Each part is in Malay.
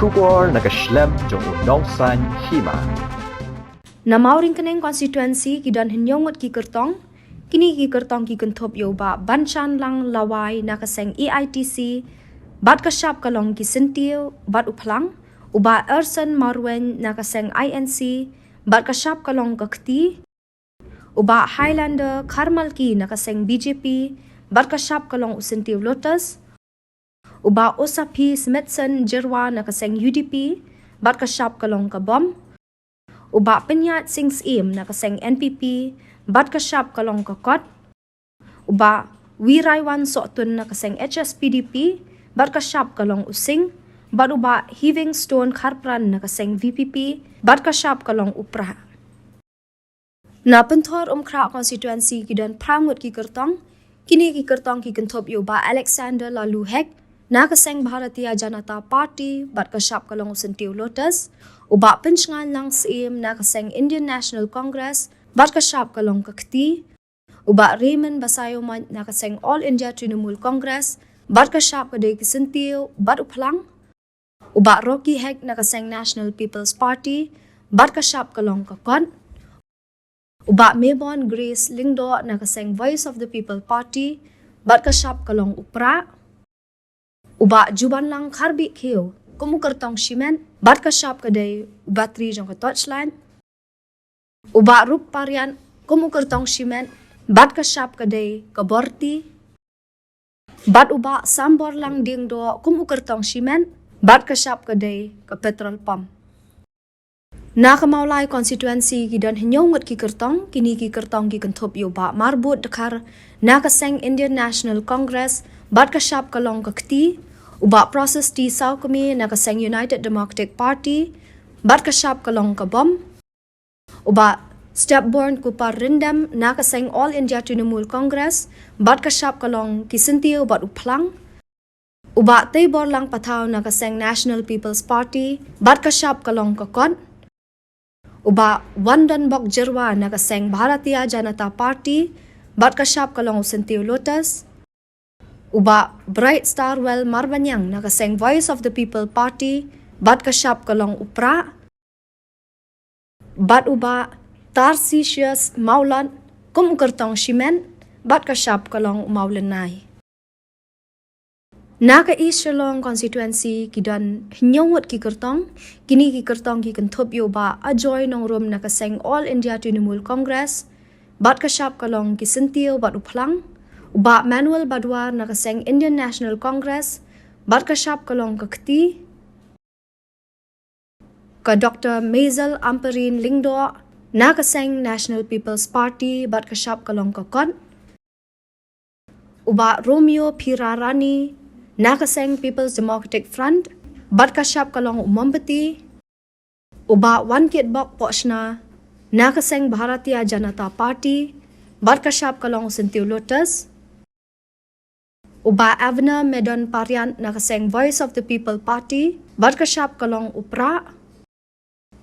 Shubor nakaslem jong udongsan Hima. Namauring kaneng konstituensi kidan hinyongot ki Kyrtong, kini ki Kyrtong ki kentop yo ba banchan lang lawai nakaseng EITC, bat kasyap kalong ki sentiu, bat uplang, uba Ersen Marwen nakaseng INC, bat kasyap kalong kakti, uba Highlander Karmal ki nakaseng BJP, bat kasyap kalong usentiu Lotus, uba Osapi Smithson Jerwa nakaseng UDP, bat kasyap kalong kabom, uba Penyat Sings Im nakaseng NPP, bat kasyap kalong kakot, uba Wiraiwan Sotun nakaseng HSPDP, bat kasyap kalong using, bat uba Heaving Stone Kharpran nakaseng VPP, bat kasyap kalong upra. Na pentor umkra konstituensi kidan prangut ki Kyrtong, kini ki Kyrtong ki kentop yo ba Alexander Lalu Hek, nakaseng Bharatiya Janata Party, bat kasyap kalong usentiu Lotus, uba Pinchngan lang SIM nakaseng Indian National Congress, bat kasyap kalong kakti, uba Raymond Basayoman nakaseng All India Trinamool Congress, bat kasyap kadai kisentiu, bat uplang, uba Rocky Hek nakaseng National People's Party, bat kasyap kalong kakon, uba Mebon Grace Lingdo nakaseng Voice of the People Party, bat kasyap kalong upra, uba Juban lang Karbi Kyo, kumu Kyrtong Shimen, bat kasyap kadai batri jong ka Deutschland, uba Rup Parian, kumu Kyrtong Shimen, bat kasyap kadai ka Borti, bat uba Sambor lang Dingdo, kumu Kyrtong Shimen, bat kasyap kadai ka Petrol Pump. Nakamaulay konstituensi kidan hinyongot ki Kyrtong, kini ki Kyrtong ki kentop yo ba marbut dekar nakaseng Indian National Congress, bat kasyap kalong kakti, uba proses di Sao kami nakaseng United Democratic Party, bat kasyap kalong kabom, uba Stepborn Kupar Rindam nakaseng All India Trinamool Congress, bat kasyap kalong kisentiu bat uplang, uba Taybor lang Patao nakaseng National People's Party, bat kasyap kalong kakon, uba Wandan Bok Jerwa nakaseng Bharatiya Janata Party, bat kasyap kalong usentiu Lotus, uba Bright Starwell Marbanyang nakaseng Voice of the People Party, bat kasyap kalong upra, bat uba Tarsicius Maulan kum Kyrtong Shimen, bat kasyap kalong umaulenay. Naka Ishalong konstituensi kidan hinyongot ki Kyrtong, kini ki Kyrtong ki kentop yo ba ajoy nong room nakaseng All India Trinamool Congress, bat kasyap kalong kisentiu bat uplang, uba Manuel Badwar nakaseng Indian National Congress, bat kasyap kalong kakti, ka Dr. Maisel Amperin Lingdo nakaseng National People's Party, bat kasyap kalong kakon, uba Romeo Pirarani nakaseng People's Democratic Front, bat kasyap kalong umambati, uba Wankit Bok Pochna nakaseng Bharatiya Janata Party, bat kasyap kalong usentiu Lotus, uba Avner Medon Parian nakaseng Voice of the People Party, bat kasyap kalong upra,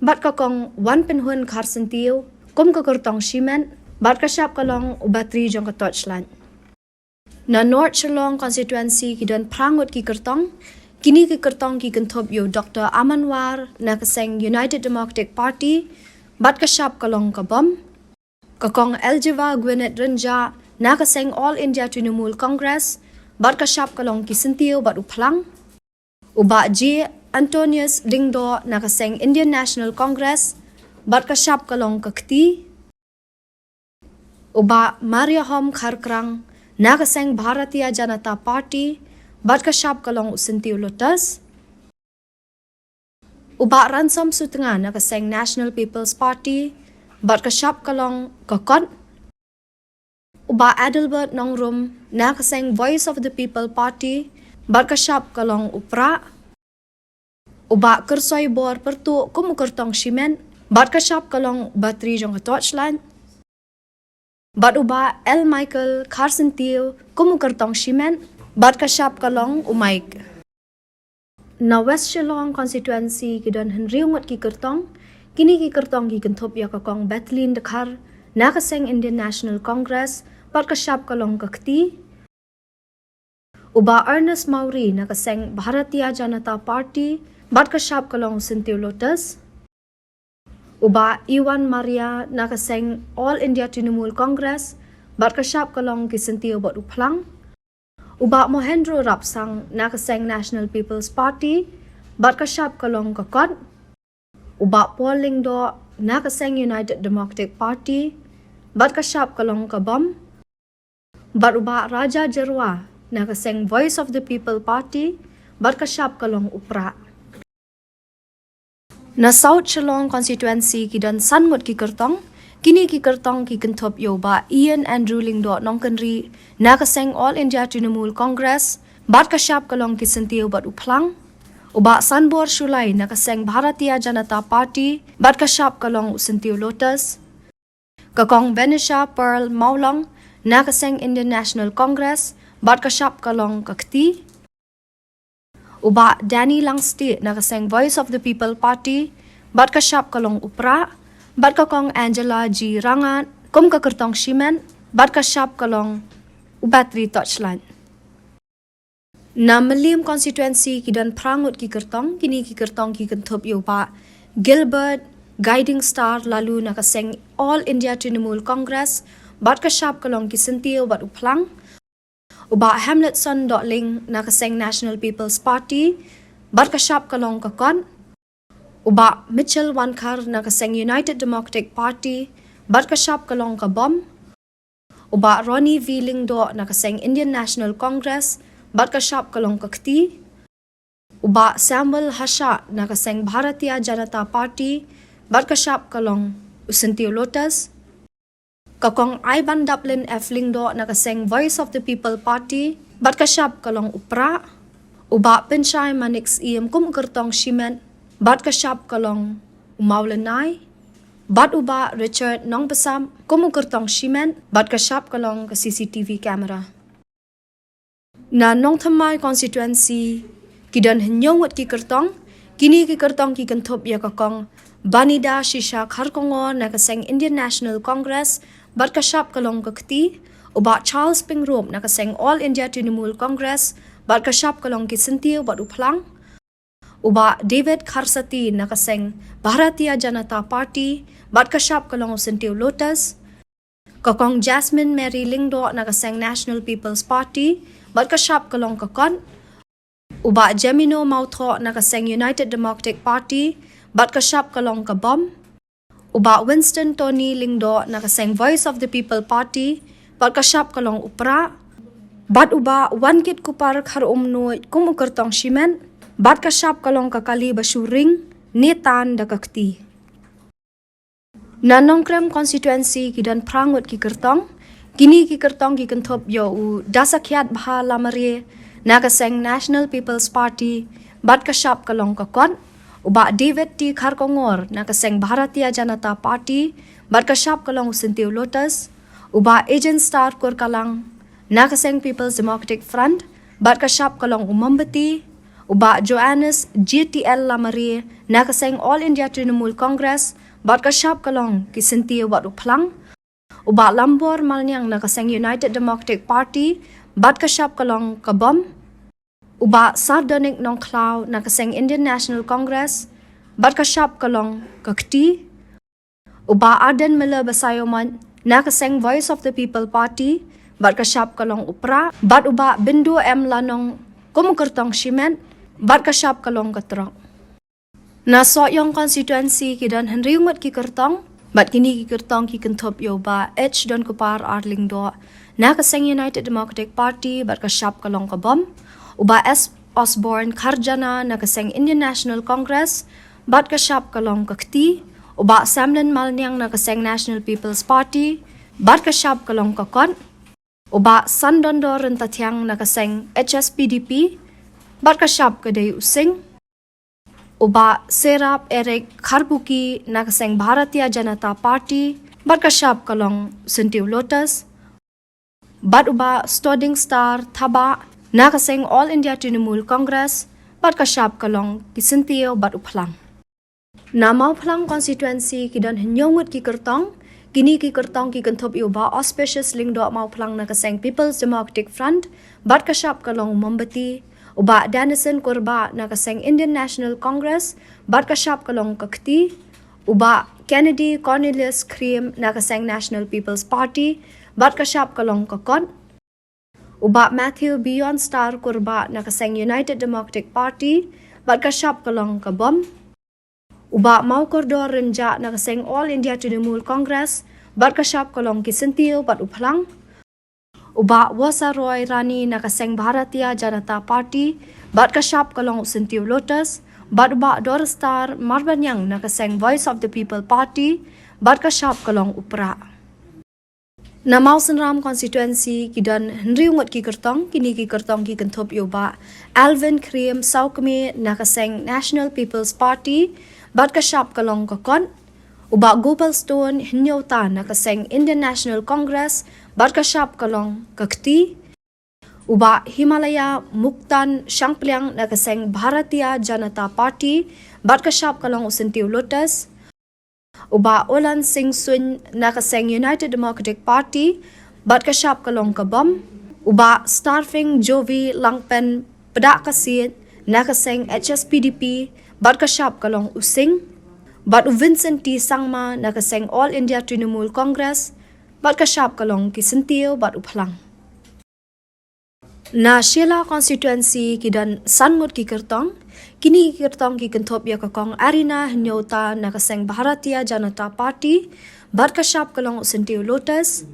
bat kakong Wan Penhun Karsentiu, kum ka Kyrtong Shimen, bat kasyap kalong ubatri jong ka Deutschland. Na North Shillong konstituensi kidan prangut ki Kyrtong, kini ki Kyrtong ki kentop yo Dr. Amanwar nakaseng United Democratic Party, bat kasyap kalong kabom, kakong Eljiva Gwyneth Renja nakaseng All India Trinamool Congress, bat kasyap kalong kisentiu bat uplang, uba J. Antonius Dingdo nakaseng Indian National Congress, bat kasyap kalong kakti, uba Maria Hom Kharkrang nakaseng Bharatiya Janata Party, bat kasyap kalong usentiu Lotus, uba Ransom Sutenga nakaseng National People's Party, bat kasyap kalong kakot, uba Adelbert Nongrum nakaseng Voice of the People Party, bat kasyap kalong upra, uba Kersoy Bor Pertu kum Kyrtong Shimen, bat kasyap kalong batri jong ka Deutschland, bat uba L. Michael Carsentiu kum Kyrtong Shimen, bat kasyap kalong umaik. Na West Shillong konstituensi kidan henriungot ki Kyrtong, kini ki Kyrtong ki kentop ya kakong Bethlehem Dekar nakaseng Indian National Congress, bat kasyap kalong kakti, uba Ernest Maury nakaseng Bharatiya Janata Party, Bat kasyap kalong sentiu lotus. Uba Iwan Maria nakaseng All India Trinamool Congress. Bat kasyap kalong kisentiu bot uplang. Uba Mohendro Rapsang nakaseng National People's Party. Bat kasyap kalong kakot. Uba Pauling do nakaseng United Democratic Party. Bat kasyap kalong kabam. Bat uba Raja Jarwa nakaseng Voice of the People Party. Bat kasyap kalong upra. Na South Shillong constituency kidan sanmut ki Kyrtong, kini ki Kyrtong ki kentop yoba Ian Andrew Lingdo nongkenri nakaseng All India Trinamool Congress, bat kasyap kalong ki sentiu bat uplang, uba Sanbor Shulai nakaseng Bharatiya Janata Party, bat kasyap kalong sentiu lotus, kakong Benisha Pearl Maulong nakaseng Indian National Congress, bat kasyap kalong kakti, uba Danny Langsti nakaseng Voice of the People Party, bat kasyap kalong upra, bat kakong Angela G. Rangat, kum ka Kyrtong Shimen, bat kasyap kalong ubatri Touchland. Na Melim constituency kidan prangut ki Kyrtong, kini ki Kyrtong ki kentup yoba Gilbert Guiding Star lalu nakaseng All India Trinamool Congress, bat kasyap kalong ki sentiu bat uplang, uba Hamletson Ling nakaseng National People's Party, bat kasyap kalong kakon, uba Mitchell Wankar nakaseng United Democratic Party, bat kasyap kalong kabom, uba Ronnie V. Lingdo nakaseng Indian National Congress, bat kasyap kalong kakti, uba Samuel Hasha nakaseng Bharatiya Janata Party, bat kasyap kalong usentiu lotus, kakong Ivan Dublin F. Lingdo nakaseng Voice of the People Party, bat kasyap kalong upra, uba Pinshay Manix Iem kum Kyrtong Shimen, bat kasyap kalong umaulanay, bat uba Richard Nongbasam kum Kyrtong Shimen, bat kasyap kalong ka CCTV camera. Na Nongthamay constituency kidan hinyong ki Kyrtong, kini ki Kyrtong ki kentup ya kakong Banida Shisha Kharkongo nakaseng Indian National Congress, bat kasyap kalong kakti, uba Charles Pingrome nakaseng All India Trinamool Congress, bat kasyap kalong kisentiu bat uplang, uba David Kharsati nakaseng Bharatiya Janata Party, bat kasyap kalong sentiu lotus, kakong Jasmine Mary Lingdo nakaseng National People's Party, bat kasyap kalong kakon, uba Gemino Mautho nakaseng United Democratic Party, bat kasyap kalong kabom, uba Winston Tony Lingdo nakaseng Voice of the People Party, bat kasyap kalong upra, bat uba Wankit Kupar Kharumno kum Kyrtong Shimen, bat kasyap kalong kakali basuring, netan da kakti. Na Nongkrem constituency kidan prangut ki Kyrtong, kini ki Kyrtong ki kentup yo u dasakyat bha lamari nakaseng National People's Party, bat kasyap kalong kakon, uba David T. Kharkongor nakaseng Bharatiya Janata Party, bat kasyap kalong sentiu lotus, uba Agent Star Kurkalang nakaseng People's Democratic Front, bat kasyap kalong umambati, uba Joannes GTL Lamari nakaseng All India Trinamool Congress, bat kasyap kalong kisentiu bat uplang, uba Lambor Malnyang nakaseng United Democratic Party, bat kasyap kalong kabom, uba Sardonik Nongklaw nakaseng Indian National Congress, bat kasyap kalong kakti, uba Arden Miller Basayoman nakaseng Voice of the People Party, bat kasyap kalong upra, bat uba Bindu M. Lanong kum Kyrtong Shimen, bat kasyap kalong katrok. Na Soyong constituency kidan henriungat ki Kyrtong, bat kini ki Kyrtong ki kentup yoba H. Don Kupar Arlingdo nakaseng United Democratic Party, bat kasyap kalong kabom, uba S. Osborne Kharjana nakaseng Indian National Congress, bat kasyap kalong kakti, uba Samlin Malnyang nakaseng National People's Party, bat kasyap kalong kakon, uba Sandondo Rentatyang nakaseng HSPDP, bat kasyap kaday using, uba Serap Eric Kharbuki nakaseng Bharatiya Janata Party, bat kasyap kalong sentiu lotus, bat uba Stoding Star Thaba nakaseng All India Trinamool Congress, bat kasyap kalong kisentiu bat uplang. Na Mauplang constituency kidan hinyongut ki Kyrtong, kini ki Kyrtong ki kentup yoba Auspicious Lingdo Mauplang nakaseng People's Democratic Front, bat kasyap kalong umambati, Uba Dennison korba nakaseng Indian National Congress bat kasyap kalong kakti. Uba Kennedy Cornelius Cream nakaseng National People's Party bat kasyap kalong kakon. Uba Matthew Beyond Star korba nakaseng United Democratic Party bat kasyap kalong kabom. Uba Mau Kordor Renja nakaseng All India Trinamool Congress bat kasyap kalong kisentil bat uplang. Uba Wasa Roy Rani nakaseng Bharatiya Janata Party bat kasyap kalong sentiu Lotus bat uba Dor Star Marbanyang nakaseng Voice of the People Party bat kasyap kalong upra. Namau Senram constituency kidan Henriungot ki Kyrtong kini ki Kyrtong ki kenthop yoba Alvin Cream Saukme nakaseng National People's Party bat kasyap kalong kakon. Uba Gopal Stone Hinyota nakaseng Indian National Congress bat kasyap kalong kakti. Uba Himalaya Muktan Shangpliang nakaseng Bharatiya Janata Party bat kasyap kalong usentiu Lotus. Uba Olan Singh Sun nakaseng United Democratic Party bat kasyap kalong kabom. Uba Starfing Jovi Langpen Pedak Kasit nakaseng HSPDP bat kasyap kalong using. Bat Vincent T. Sangma nakaseng All India Trinamool Congress bat kasyap kalong kisentil bat uplang. Na Sheila constituency kidan Sanmut ki Kyrtong kini ki Kyrtong ki kenthop ya kakong Arina Hinyota nakaseng Bharatiya Janata Party bat kasyap kalong usentiu Lotus.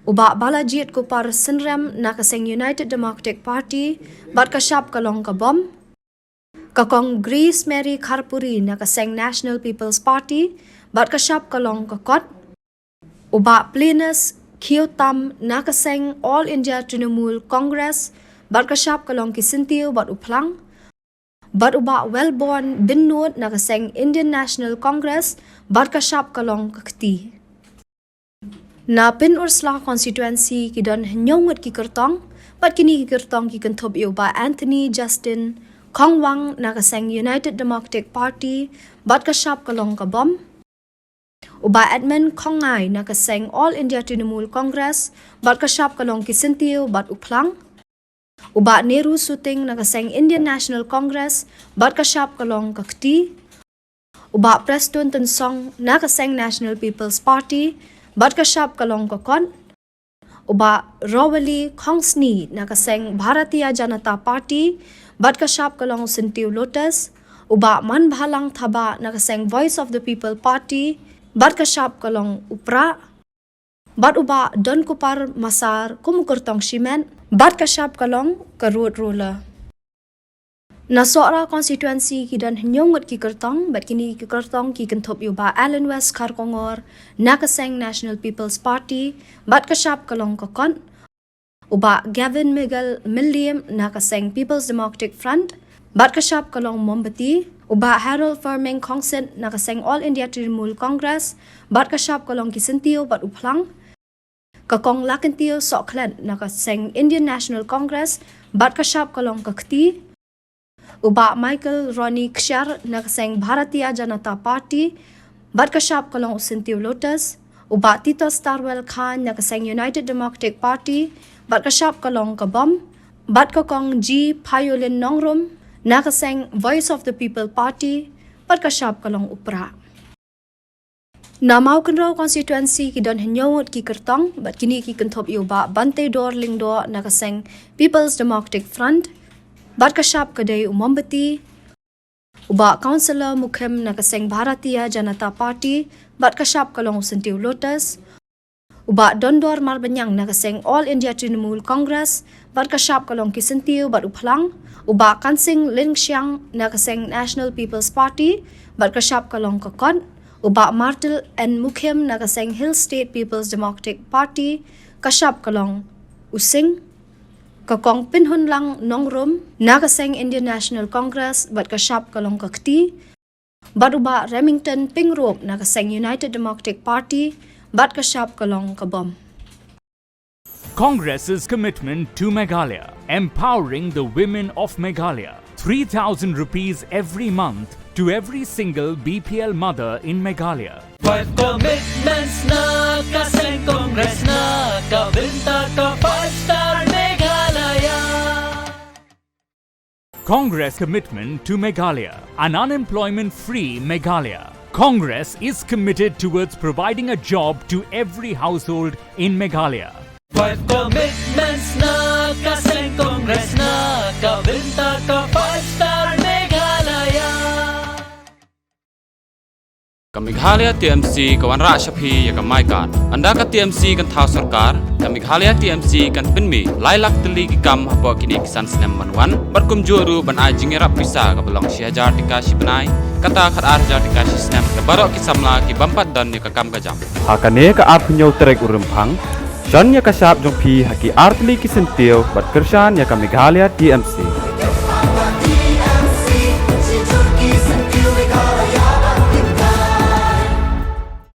Uba Balajit Kupar Sinrem nakaseng United Democratic Party bat kasyap kalong kabom. Kakong Grace Mary Kharpuri nakaseng National People's Party bat kasyap kalong kakot. Uba Plinus Kyotam nakaseng All India Trinamool Congress bat kasyap kalong kisentil bat uplang. Bat uba Wellborn Binnud nakaseng Indian National Congress bat kasyap kalong kakti. Na Pin Ursula constituency kidan Hinyongut ki Kyrtong bat kini ki Kyrtong ki kenthop yoba Anthony Justin Kongwang nakaseng United Democratic Party bat kasyap kalong kabom. Uba Edmund Kongai nakaseng All India Trinamool Congress bat kasyap kalong kisentil bat uplang. Uba Nehru Suting nakaseng Indian National Congress bat kasyap kalong kakti. Uba Preston Tensong nakaseng National People's Party bat kasyap kalong kakon. Uba Rawali Khongsni nakaseng Bharatiya Janata Party bat kasyap kalong sentiu Lotus. Uba Manbhalang Thaba nakaseng Voice of the People Party bat kasyap kalong upra. Bat uba Don Kupar Masar Kumukirtong Shimen bat kasyap kalong karut rola. Nasora constituency kidan Hinyongut ki Kyrtong bat kini ki Kyrtong ki kenthop yoba Allen West Kharkongor nakaseng National People's Party bat kasyap kalong kakon. Uba Gavin Miguel Milliam nakaseng People's Democratic Front bat kasyap kalong Mombati. Uba Harold Firming Kongsen nakaseng All India Trinamool Congress bat kasyap kalong kisentil bat uplang. Kakong Lakentil Soklen nakaseng Indian National Congress bat kasyap kalong kakti. Uba Michael Ronnie Kshar nakaseng Bharatiya Janata Party bat kasyap kalong usentiu Lotus. Uba Tito Starwell Khan nakaseng United Democratic Party bat kasyap kalong kabom. Bat kakong G. Payolin Nongrum nakaseng Voice of the People Party bat kasyap kalong upra. Na Mau Kenraw constituency kidan Hinyongut ki Kyrtong bat kini ki kenthop yoba Bante Dor Lingdo nakaseng People's Democratic Front bat kasyap kadai Mombati. Uba Councillor Mukhem nakaseng Bharatiya Janata Party bat kasyap kalong sentiu Lotus. Uba Dondor Marbanyang nakaseng All India Trinamool Congress bat kasyap kalong kisentiu bat uplang. Uba Kansing Lingxiang nakaseng National People's Party bat kasyap kalong kakon. Uba Martel and Mukhem nakaseng Hill State People's Democratic Party kasyap kalong using. Kakong Pinhunlang Nongrum nakaseng Indian National Congress bat kasyap kalong kakti. Bat uba Remington Pingrop nakaseng United Democratic Party bat kasyap kalong kabom. Congress's commitment to Meghalaya, empowering the women of Meghalaya. 3,000 rupees every month to every single BPL mother in Meghalaya. 5 commitments na kaseng Congress na kabinta ka 5-star Meghalaya. Congress commitment to Meghalaya, an unemployment-free Meghalaya. Congress is committed towards providing a job to every household in Meghalaya. 5 commitments na kaseng Congress na kabinta ka 5-star Meghalaya. Meghalaya TMC kawan Rakshapi ya kamai kan. Anda ka TMC kan thau sarkar, Meghalaya TMC kan pinmi lailak teli ki kam hapo kini kisan snem manwan. Barkum juru ban ajing rap pisa ka belong si hajar dikasih benai. Kata khat hajar dikasih snem ka barok ki samla ki bampat dan ni ka kam ka jam. Hakane ka ap nyau terek urempang. Shan ya kasap jong pi haki artli kisentil bat kershan ya ka Meghalaya TMC.